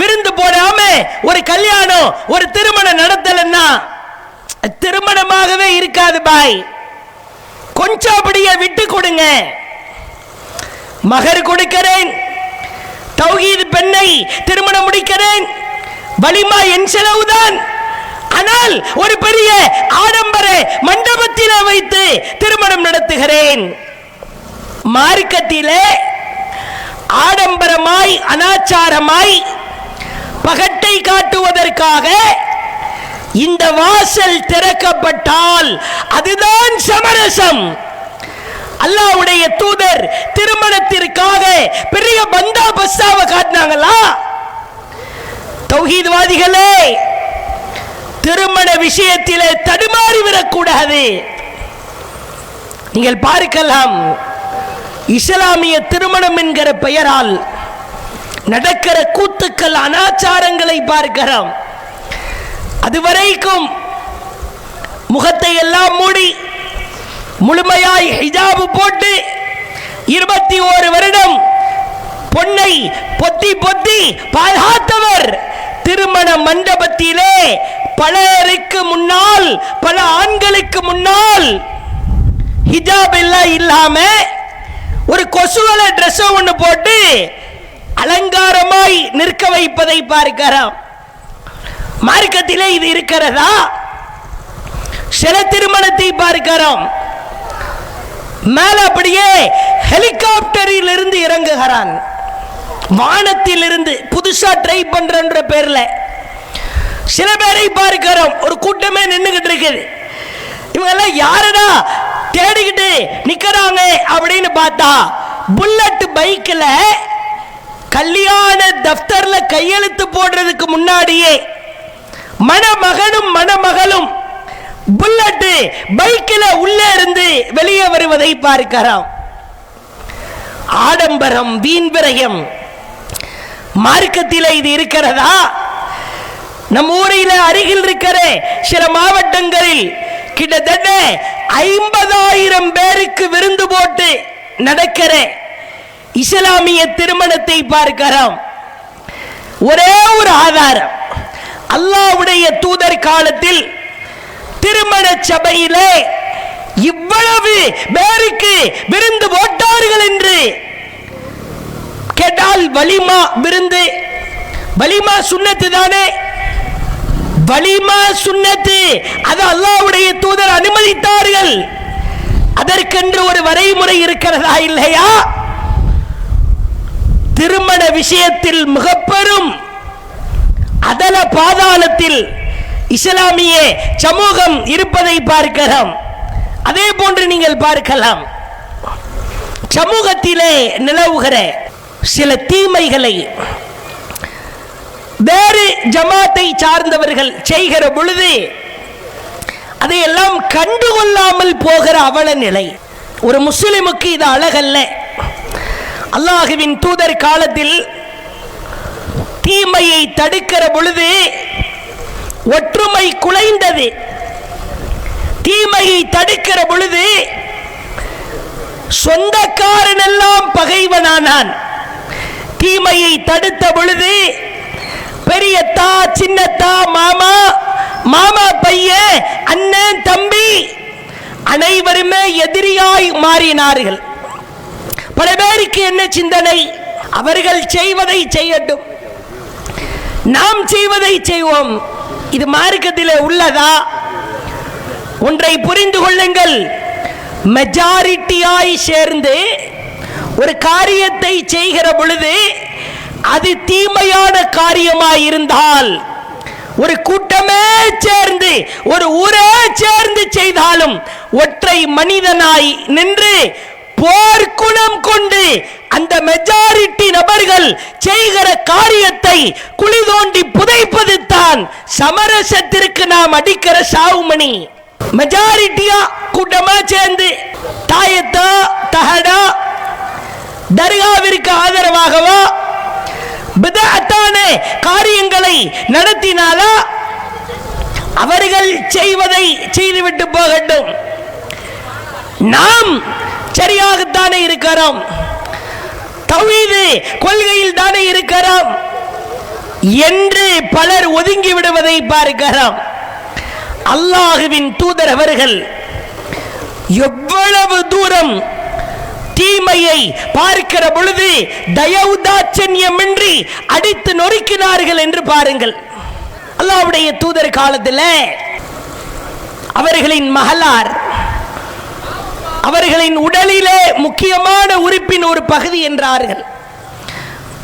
விருந்து போடாம ஒரு கல்யாணம் ஒரு திருமணம் நடத்தலன்னா திருமணமாகவே இருக்காது பாய். கொஞ்சம் அப்படியே விட்டு கொடுங்க. மகர் கொடுக்கிறேன், தௌஹீத் பெண்ணை திருமணம் முடிக்கிறேன், வலிமா என் செலவுதான். ஆனால் ஒரு பெரிய ஆடம்பர மண்டபத்திலே வைத்து திருமணம் நடத்துகிறேன். மார்க்கத்திலே ஆடம்பரமாய் அனாச்சாரமாய் பகட்டை காட்டுவதற்காக இந்த வாசல் திறக்கப்பட்டால் அதுதான் சமரசம். அல்லாஹ்வுடைய தூதர் திருமணத்திற்காக பெரிய பந்தா பஸ்ஸாவை காட்டினாங்களா? தௌஹீத்வாதிகளே, திருமண விஷயத்திலே தடுமாறி விடக்கூடாது. நீங்கள் பார்க்கலாம், இஸ்லாமிய திருமணம் என்கிற பெயரால் நடக்கிற கூத்துக்கள் அனாச்சாரங்களை பார்க்கிறோம். அதுவரைக்கும் முகத்தை எல்லாம் மூடி முழுமையாய் ஹிஜாபு போட்டு 21 வருடம் பொன்னை பொத்தி பொத்தி பாதுகாத்தவர் திருமண மண்டபத்திலே பலருக்கு முன்னால், பல ஆண்களுக்கு முன்னால் ஹிஜாப் எல்லாம் இல்லாம ஒரு கொசுவல டிரெஸ் ஒன்று போட்டு அலங்காரமாய் நிற்க வைப்பதை பார்க்கிறோம். மார்க்கத்திலே இது இருக்கிறதா? சில திருமணத்தை பார்க்கிறோம், மேல அப்படியே ஹெலிகாப்டரில் இருந்து இறங்குகிறான், வானத்தில் இருந்து புதுசா ட்ரை பண்ற பேர்ல. சில பேரை பார்க்கிறோம், ஒரு கூட்டமே நின்றுகிட்டு இருக்குது. இவங்க எல்லாம் யாரடா தேடிக்கிட்டு நிக்கிறாங்க அப்படின்னு பார்த்தா புல்லட் பைக்ல கல்யாண தப்தர்ல கையெழுத்து போடுறதுக்கு முன்னாடியே மணமகனும் மணமகளும் புல்லட் பைக்கில உள்ளே இருந்து வெளியே வருவதை பார்க்கிறோம். ஆடம்பரம், வீண் விரயம். மார்க்கத்தில் இது இருக்கிறதா? நம் ஊரில் அருகில் இருக்கிற சில மாவட்டங்களில் கிட்டத்தட்ட 50,000 பேருக்கு விருந்து போட்டு நடக்கிற இஸ்லாமிய திருமணத்தை பார்க்கிறோம். ஒரே ஒரு ஆதாரம், அல்லாஹ்வுடைய தூதர் காலத்தில் திருமண சபையிலே எவ்வளவு பேருக்கு விருந்து போட்டார்கள் என்று கேட்டால் வலிமா விருந்து, வலிமா சுன்னத்து தானே, வலிமா சுன்னத்து, அது அல்லாஹ்வுடைய தூதர் அனுமதித்தார்கள். அதற்கென்று ஒரு வரைமுறை இருக்கிறதா இல்லையா? திருமண விஷயத்தில் மிகப்பெரும் அதல பாதாளத்தில் இஸ்லாமிய சமூகம் இருப்பதை பார்க்கலாம். அதே போன்று நீங்கள் பார்க்கலாம், சமூகத்திலே நிலவுகிற சில தீமைகளை வேறு ஜமாத்தை சார்ந்தவர்கள் செய்கிற பொழுது அதையெல்லாம் கண்டுகொள்ளாமல் போகிற அவல நிலை. ஒரு முஸ்லிமுக்கு இது அழகல்ல. அல்லாஹுவின் தூதர் காலத்தில் தீமையை தடுக்கிற பொழுது ஒற்றுமை குலைந்தது. தீமையை தடுக்கிற பொழுது சொந்தக்காரன் எல்லாம் பகைவனானான். தீமையை தடுத்த பொழுது பெரியத்தா, சின்னத்தா, மாமா, மாமா பையன், அண்ணன், தம்பி அனைவருமே எதிரியாய் மாறினார்கள். பல பேருக்கு என்ன சிந்தனை? அவர்கள் செய்வதை செய்யட்டும், நாம் செய்வதை செய்வோம். இது மார்க்கத்திலே உள்ளதா? ஒன்றை புரிந்து கொள்ளுங்கள், மெஜாரிட்டியாய் சேர்ந்து ஒரு காரியத்தை செய்கிற பொழுது அது தீமையான காரியமாய் இருந்தால், ஒரு கூட்டமே சேர்ந்து ஒரு ஊரே சேர்ந்து செய்தாலும் ஒற்றை மனிதனாய் நின்று போர்க்குணம் கொண்டு அந்த மெஜாரிட்டி நபர்கள் செய்கிற காரியத்தை குழி தோண்டி புதைப்பது தான் சமரசத்திற்கு நாம் அடிக்கிற சாவுமணி. மெஜாரிட்டியா கூட்டமா சேர்ந்து தாயத்தா, தஹடா, தர்காவிற்கு ஆதரவாகவா பிதஅத்தான காரியங்களை நடத்தினாலா? அவர்கள் செய்வதை செய்துவிட்டு போகட்டும், நாம் சரியாகத்தானே இருக்கிறோம், தௌஹீது கொள்கையில் தானே இருக்கிறோம் என்று பலர் ஒதுங்கி விடுவதை பார்க்கிறோம். அல்லாஹுவின் தூதர் அவர்கள் எவ்வளவு தூரம் தீமையை பார்க்கிற பொழுது தயவுதாட்சண்யமின்றி அடித்து நொறுக்கினார்கள் என்று பாருங்கள். அல்லாஹ்வுடைய தூதர் காலத்தில் அவர்களின் மகளார், அவர்களின் உடலிலே முக்கியமான உறுப்பின் ஒரு பகுதி என்றார்கள்.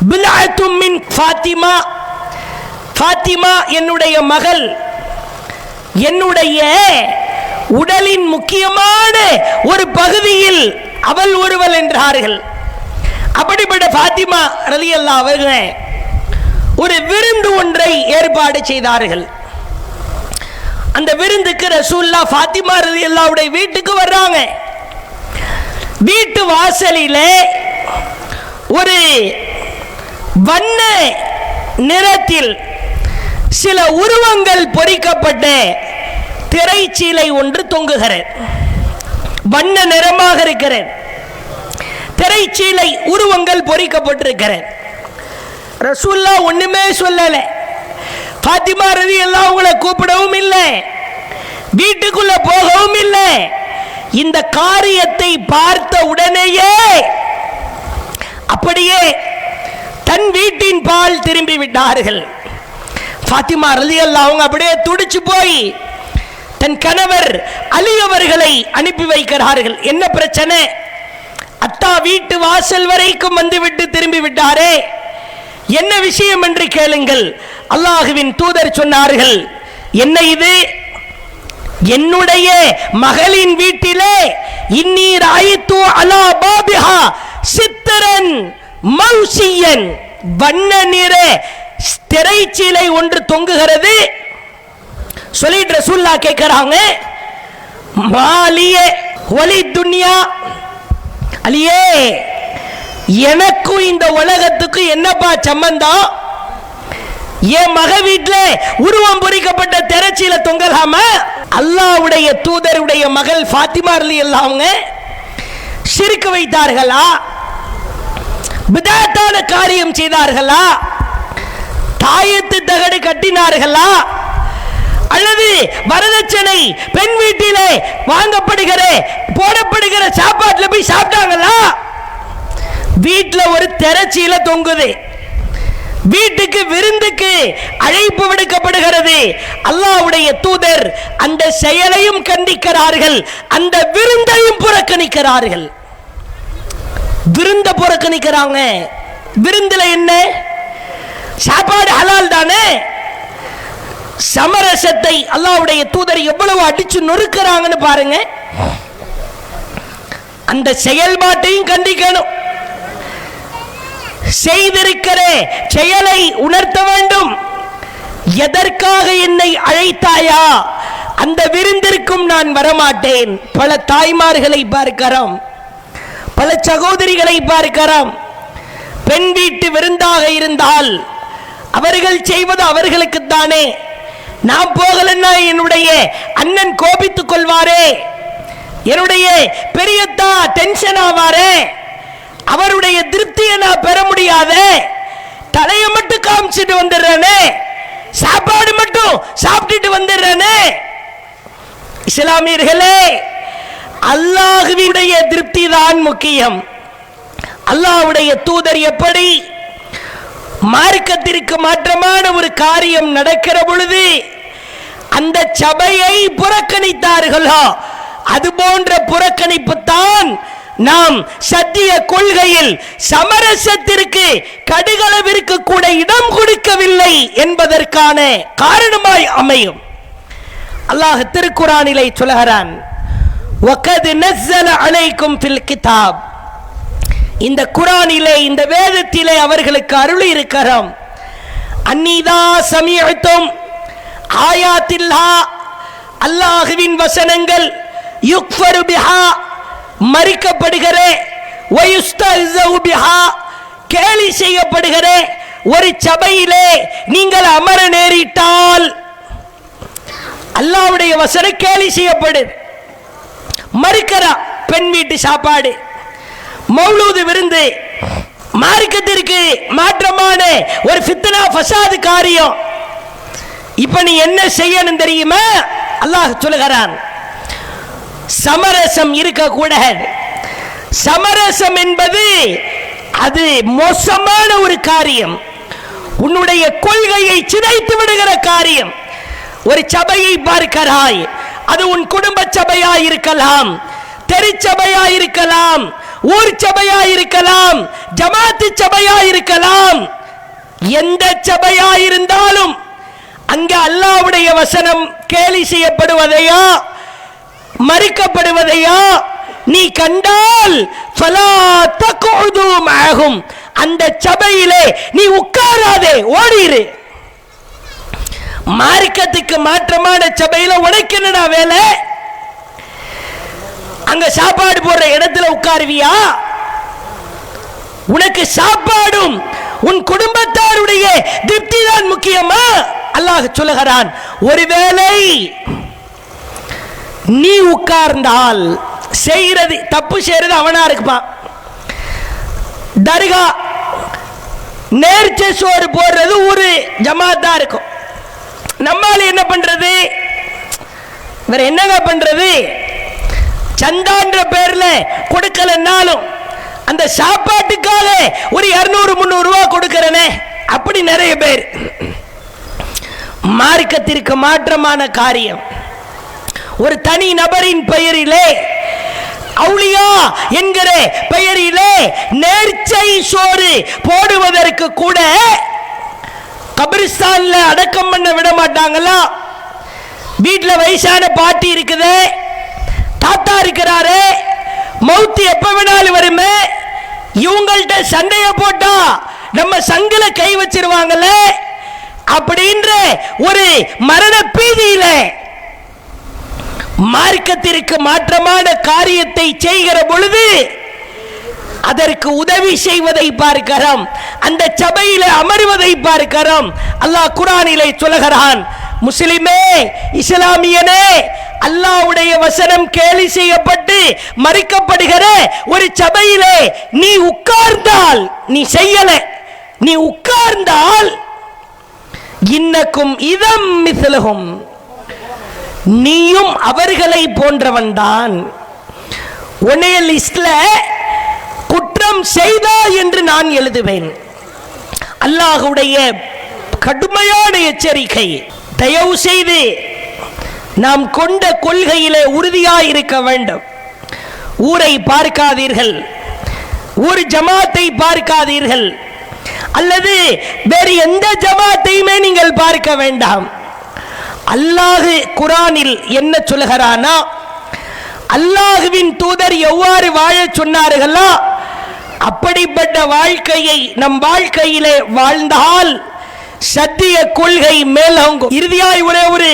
பில்அத்தும் மின் ஃபாத்திமா, ஃபாத்திமா என்னுடைய மகள், என்னுடைய உடலின் முக்கியமான ஒரு பகுதியில் அவள் ஒருவள் என்றார்கள். அப்படிப்பட்ட ஃபாத்திமா ரலியல்லாஹு அவர்கள் ஒரு விருந்து ஒன்றை ஏற்பாடு செய்தார்கள். அந்த விருந்துக்கு ரசூலுல்லாஹ் ஃபாத்திமா ரலியல்லாஹுடைய வீட்டுக்கு வர்றாங்க. வீட்டு வாசலிலே ஒரு வண்ண நிறத்தில் சில உருவங்கள் பொறிக்கப்பட்ட திரைச்சீலை ஒன்று தொங்குகிறது. வண்ண நிறமாக இருக்கிறது. திரைச்சீலை உருவங்கள் பொறிக்கப்பட்டிருக்கிறது. ரசூலுல்லாஹ் ஒண்ணுமே சொல்லல. ஃபாத்திமா ரலியல்லாஹு அவங்களை கூப்பிடவும் இல்லை, வீட்டுக்குள்ள போகவும் இல்லை. இந்த காரியத்தை பார்த்த உடனேயே அப்படியே தன் வீட்டின் பால் திரும்பி விட்டார்கள். ஃபாத்திமா ரலியல்லாஹு அவங்க அப்படியே துடிச்சு போய் தன் கணவர் அலி அவர்களை அனுப்பி வைக்கிறார்கள். என்ன பிரச்சனை? அத்தா வீட்டு வாசல் வரைக்கும் வந்துவிட்டு திரும்பி விட்டாரே, என்ன விஷயம் என்று கேளுங்கள். அல்லாஹுவின் தூதர் சொன்னார்கள், என்ன இது? என்னுடைய மகளின் வீட்டிலே இன்னி ராயித்து அலா பாபிஹா சித்ரன் மௌசியன், வண்ண நிற திரைச்சீலை ஒன்று தொங்குகிறது. சொல்லிட்டு ரசூலுல்லாஹ் கேட்கிறாங்க, மாலியே ஒலி துன்யா, அலியே எனக்கும் இந்த உலகத்துக்கு என்னப்பா சம்பந்தம்? என் மக வீட்டில் உருவம் பொறிக்கப்பட்ட திரைச்சீலை தொங்கலாம? அல்லாஹ்வுடைய தூதருடைய மகள் ஃபாத்திமா ரலியல்லாஹு அவங்க ஷிர்க் வைத்தார்களா? பிதஅத்தான காரியம் செய்தார்களா? தாயத்து தகடு கட்டினார்களா? அல்லது வரதட்சணை பெண் வீட்டிலே வாங்கப்படுகிற போடப்படுகிற சாப்பாட்டுல போய் சாப்பிட்டாங்களா? வீட்டில் ஒரு திரைச்சீல தொங்குது, வீட்டுக்கு விருந்துக்கு அழைப்பு விடுக்கப்படுகிறது. அல்லாஹ்வுடைய தூதர் அந்த செயலையும் கண்டிக்கிறார்கள், அந்த விருந்தையும் புறக்கணிக்கிறார்கள். விருந்த புறக்கணிக்கிறாங்க. விருந்துல என்ன? சாப்பாடு ஹலால் தானே. சமரசத்தை அல்லாஹ்வுடைய தூதர் எவ்வளவு அடிச்சு நொறுக்கிறாங்கன்னு பாருங்க. அந்த செயல்பாட்டையும் கண்டிக்கணும். செய்திருக்கிற செயலை உணர்த்த வேண்டும். எதற்காக என்னை அழைத்தாயா? அந்த விருந்திற்கும் நான் வரமாட்டேன். பல தாய்மார்களை பார்க்கிறோம், பல சகோதரிகளை பார்க்கிறோம். பெண் வீட்டு விருந்தாக இருந்தால் அவர்கள் செய்வது அவர்களுக்கு தானே. நான் போகலன்னா என்னுடைய அண்ணன் கோபித்துக் கொள்வாரே, என்னுடைய பெரியத்தா டென்ஷன் ஆவாரே, அவருடைய திருப்தியை நான் பெற முடியாதே, தலையை மட்டும் காமிச்சிட்டு வந்துடுறேனே, சாப்பாடு மட்டும் சாப்பிட்டுட்டு வந்துடுறேனே. இஸ்லாமியர்களே, அல்லாஹ்வுடைய திருப்தி தான் முக்கியம். அல்லாஹ்வுடைய தூதர் எப்படி மார்க்கத்திற்கு மாற்றமான ஒரு காரியம் நடக்கிற பொழுது அந்த சபையை புறக்கணித்தார்களோ, அது போன்ற புறக்கணிப்பு தான் நாம் சத்திய கொள்கையில் சமரசத்திற்கு கடுகளவிற்கு கூட இடம் கொடுக்கவில்லை என்பதற்கான காரணமாய் அமையும். அல்லாஹ் திருக்குரானிலே சொல்கிறான், வகத் நஸ்ஸல அலைக்கும் ஃபில் கிதாப். இந்த குரானிலே, இந்த வேதத்திலே அவர்களுக்கு அருளி இருக்கிறோம். அன்னிதா சமிஅத்தும் ஆயாத்தில்லா, அல்லாஹ்வின் வசனங்கள், யுக்ஃபரு பிஹா, மறிக்கப்படுகிற, வயுஸ்தஹ்ஸவு பிஹா, கேலி செய்யப்படுகிற ஒரு சபையிலே நீங்கள் அமர நேரிட்டால், அல்லாஹ்வுடைய வசனம் கேலி செய்யப்படுது. மறுக்கிறா பெண் வீட்டு சாப்பாடு, மௌலூது விருந்து, மார்க்கத்திற்கு மாற்றமான ஒரு ஃபித்னா ஃபசாத் காரியம். இப்ப நீ என்ன செய்யணும் தெரியுமா? அல்லாஹ் சொல்லுகிறான், சமரசம் இருக்கக்கூடாது. சமரசம் என்பது அது மோசமான ஒரு காரியம், உன்னுடைய கொள்கையை சிதைத்து விடுகிற காரியம். ஒரு சபையை பார்க்கிறாய், அது உன் குடும்ப சபையா இருக்கலாம், தெருச்சபையா இருக்கலாம், ஊர் சபையா இருக்கலாம், ஜமாத்து சபையா இருக்கலாம். எந்த சபையா இருந்தாலும் அங்க அல்லாஹ்வுடைய வசனம் கேலி செய்யப்படுவதையா மறுக்கப்படுவதையா நீ கண்டால் ஃபலா தக்உது மஅஹும், அந்த சபையிலே நீ உட்காராதே, ஓடிரு. மார்க்கத்துக்கு மாற்றமான சபையில உனக்கு என்னடா வேலை? அங்க சாப்பாடு போடுற இடத்துல உட்காருவியா? உனக்கு சாப்பாடும் உன் குடும்பத்தாருடைய திருப்தி தான் முக்கியமா? அல்லாஹ் சொல்லுகிறான், ஒருவேளை நீ உட்கார்ந்தால் செய்யறது தப்பு, செய்யறது அவனா இருப்பான். தர்கா நேர்ச்சை சோறு போடுறது ஒரு ஜமாத்தா இருக்கும். நம்மால என்ன பண்றது? வேற என்னங்க பண்றது? சந்தான்ற பேர்ல கொடுக்கலன்னாலும் அந்த சாப்பாட்டுக்காக ஒரு 200-300 ரூபாய் கொடுக்கிறனே, அப்படி நிறைய பேர். மார்க்கத்திற்கு மாற்றமான காரியம், ஒரு தனி நபரின் பெயரிலே, அவுலியா என்கிற பெயரிலே நேர்ச்சை சோறு போடுவதற்கு கூட கபிரிஸ்தான்ல அடக்கம் பண்ண விட மாட்டாங்களா? வீட்டுல வயசான பாட்டி இருக்குது, தாத்தா இருக்கிறாரு, மௌத்து எப்ப வேணாலும் வருமே, இவங்கள்ட்ட சண்டைய போட்டா நம்ம சங்கில கை வச்சிருவாங்கல்ல அப்படின்ற ஒரு மரண பீதியில மார்க்கத்திற்கு மாற்றமான காரியத்தை செய்கிற பொழுது அதற்கு உதவி செய்வதை பார்க்கிறோம், அந்த சபையில அமர்வதை பார்க்கிறோம். அல்லாஹ் குர்ஆனிலே சொல்லுகிறான், முஸ்லிமே, இஸ்லாமியனே, அல்லாஹ்வுடைய வசனம் கேலி செய்யப்பட்டு மறுக்கப்படுகிற ஒரு சபையிலே நீ உட்கார்ந்தால், நீ செய்யல, நீ உட்கார்ந்தால், இன்னக்கும் இதம் மிஸ்லஹும், நீயும் அவர்களை போன்றவன்தான். உன்னைய லிஸ்ட்ல குற்றம் செய்தா என்று நான் எழுதுவேன். அல்லாஹ்வுடைய கடுமையான எச்சரிக்கை. தயவு செய்து நாம் கொண்ட கொள்கையிலே உறுதியாயிருக்க வேண்டும். ஊரை பார்க்காதீர்கள், ஊர் ஜமாத்தை பார்க்காதீர்கள், அல்லது வேறு எந்த ஜமாத்தையுமே நீங்கள் பார்க்க வேண்டாம். அல்லாஹ் குர்ஆனில் என்ன சொல்கிறானா, அல்லாஹ்வின் தூதர் எவ்வாறு வாழ சொன்னார்களோ அப்படிப்பட்ட வாழ்க்கையை நம் வாழ்க்கையிலே வாழ்ந்தால் சத்திய கொள்கை மேலோங்கும். இறுதியாய் ஒரே ஒரு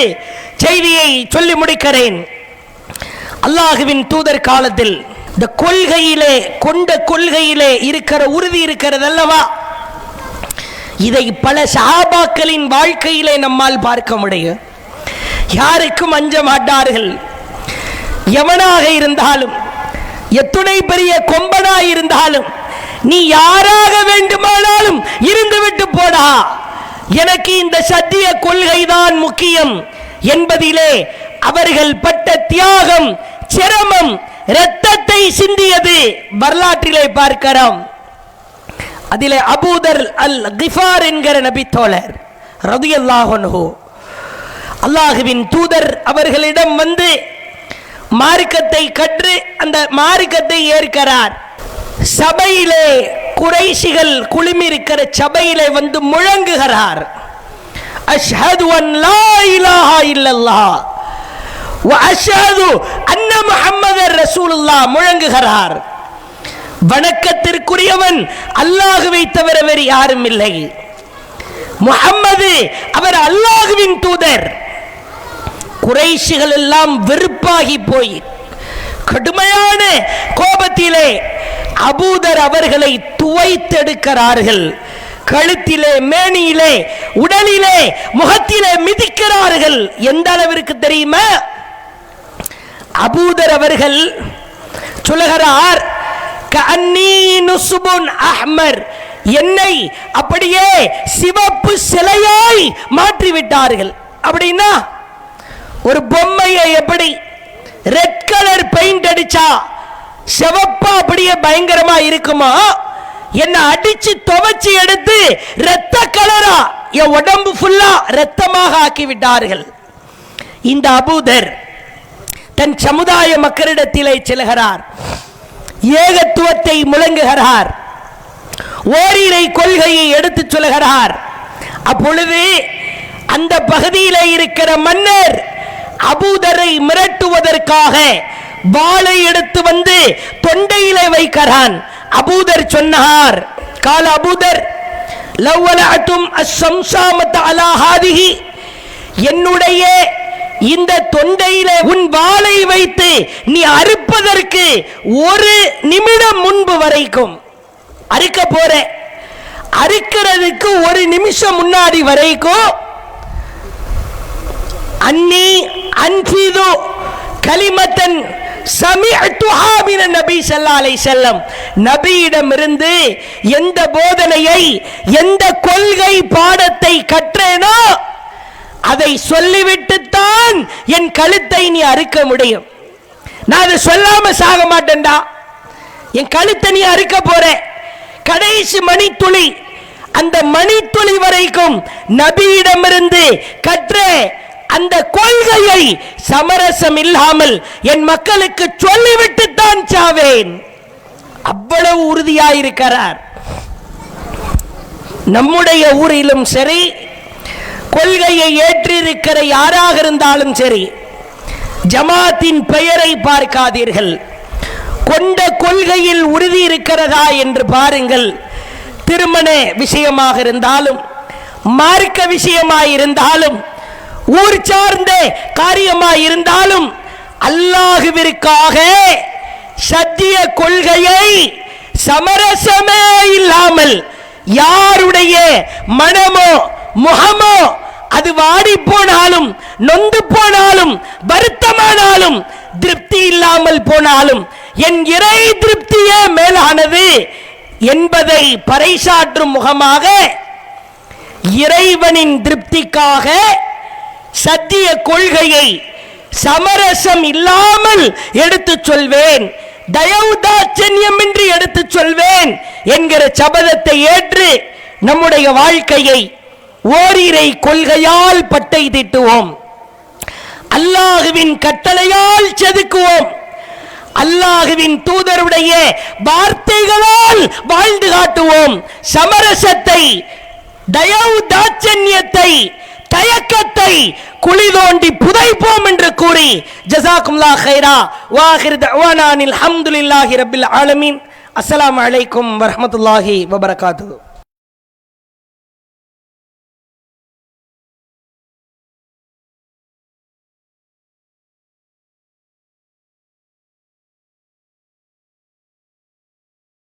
செய்தியை சொல்லி முடிக்கிறேன். அல்லாஹ்வின் தூதர் காலத்தில் இந்த கொள்கையிலே கொண்ட கொள்கையிலே இருக்கிற உறுதி இருக்கிறது அல்லவா, இதை பல சஹாபாக்களின் வாழ்க்கையிலே நம்மால் பார்க்க முடியும். யாருக்கும் அஞ்ச மாட்டார்கள். எவனாக இருந்தாலும், எத்துணை பெரிய கொம்பனாய் இருந்தாலும், நீ யாராக வேண்டுமானாலும் இருந்துவிட்டு போடா, எனக்கு இந்த சத்திய கொள்கைதான் முக்கியம் என்பதிலே அவர்கள் பட்ட தியாகம், சிரமம், இரத்தத்தை சிந்தியது வரலாற்றிலே பார்க்கிறோம். அதிலே அபூதர் அல் கிஃபார் என்கிற நபி தோழர் ரலியல்லாஹு அன்ஹு அல்லாஹ்வின் தூதர் அவர்களிடம் வந்து மார்க்கத்தை கற்று அந்த மார்க்கத்தை ஏற்கிறார். சபையிலே குறைஷிகள் குழுமி இருக்கிற சபையிலே வந்து முழங்குகிறார். அஷ்ஹது அன் லா இலாஹா இல்லல்லாஹ் வ அஷ்ஹது அன்ன முஹம்மதர் ரசூலுல்லாஹ் முழங்குகிறார். வணக்கத்திற்குரியவன் அல்லாஹ்வை தவிர வேறு யாரும் இல்லை. முஹம்மது அவர் அல்லாஹ்வின் தூதர். குறைஷிகள் எல்லாம் வெறுப்பாகி போய் கடுமையான கோபத்திலே அபூதர் அவர்களை துவைத்தெடுக்கிறார்கள். கழுத்திலே, மேனியிலே, உடலிலே, முகத்திலே மிதிக்கிறார்கள். எந்த அளவிற்கு தெரியுமா? அபூதர் அவர்கள் சொல்லுகிறார், கஅன்னி நுஸ்புன் அஹ்மர், என்னை அப்படியே சிவப்பு சிலையாய் மாற்றிவிட்டார்கள். அப்படின்னா ஒரு பொம்மையை எப்படி ரெட் கலர் பெயிண்ட் அடிச்சா சிவப்பா அப்படியே பயங்கரமா இருக்குமா, என்ன அடிச்சு துவைச்சு எடுத்து இரத்த கலரா என் உடம்பு ஃபுல்லா இரத்தமாக ஆக்கி விட்டார்கள். இந்த அபூதர் தன் சமுதாய மக்களிடத்திலே செல்கிறார், ஏகத்துவத்தை முழங்குகிறார், ஓரிரை கொள்கையை எடுத்து சொல்கிறார். அப்பொழுது அந்த பகுதியிலே இருக்கிற மன்னர் அபூதரை மிரட்டுவதற்காக வாளை எடுத்து வந்து தொண்டையிலே வைக்கிறான். அபூதர் சொன்னார், கால அபூதர் லவ்வலஅதும் அஸ்ஸம்சாமத அலா ஹாதிஹி, என்னுடைய இந்த தொண்டையிலே உன் வாளை வைத்து நீ அறுப்பதற்கு ஒரு நிமிடம் முன்பு வரைக்கும் அறுக்க போற, அறுக்கிறதுக்கு ஒரு நிமிஷம் முன்னாடி வரைக்கும் அன்னி அன்ஃபிது கலிமத்தன் சமிஅத்துஹா மின நபி ஸல்லல்லாஹு அலைஹி வஸல்லம், நபியிடமிருந்து எந்த போதனையை, எந்த கொள்கை பாடத்தை கற்றேனோ அதை சொல்லிவிட்டுத்தான் என் கழுத்தை நீ அறுக்க முடியும். நான் அதை சொல்லாம சாக மாட்டேன்டா. என் கழுத்தை நீ அறுக்க போற, கடைசி மணித்துளி, அந்த மணித்துளி வரைக்கும் நபியிடமிருந்து கற்ற அந்த கொள்கையை சமரசம் இல்லாமல் என் மக்களுக்கு சொல்லிவிட்டு தான் சாவேன். அவ்வளவு உறுதியாயிருக்கிறார். நம்முடைய ஊரிலும் சரி, கொள்கையை ஏற்றிருக்கிற யாராக இருந்தாலும் சரி, ஜமாத்தின் பெயரை பார்க்காதீர்கள், கொண்ட கொள்கையில் உறுதி இருக்கிறதா என்று பாருங்கள். திருமண விஷயமாக இருந்தாலும், மார்க்க விஷயமாயிருந்தாலும், ஊர் சார்ந்த காரியமாயிருந்தாலும், அல்லாஹ்விற்காக சத்திய கொள்கையை சமரசமே இல்லாமல் யாருடைய மனமோ முகமோ அது வாடி போனாலும், நொந்து போனாலும், வருத்தமானாலும், திருப்தி இல்லாமல் போனாலும் என் இறை திருப்தியே மேலானது என்பதை பறைசாற்றும் முகமாக இறைவனின் திருப்திக்காக சத்திய கொள்கையை சமரசம் இல்லாமல் எடுத்து சொல்வேன், தயவு தாட்சண்யமின்றி எடுத்து சொல்வேன் என்கிற சபதத்தை ஏற்று நம்முடைய வாழ்க்கையை ஓரிரை கொள்கையால் பட்டை தீட்டுவோம், அல்லாஹுவின் கட்டளையால் செதுக்குவோம், அல்லாஹுவின் தூதருடைய வார்த்தைகளால் வாழ்ந்து காட்டுவோம். சமரசத்தை, தயவு தாட்சண்யத்தை, தயக்கத்தை குழி தோண்டி புதைப்போம் என்று கூறி ஜஸாக்குமுல்லாஹ் கைரா வ ஆகிரு தஅவானா அல்ஹம்துலில்லாஹி ரப்பில் ஆலமீன். அஸ்ஸலாமு அலைக்கும் வரஹ்மத்துல்லாஹி வபரகாத்துஹு.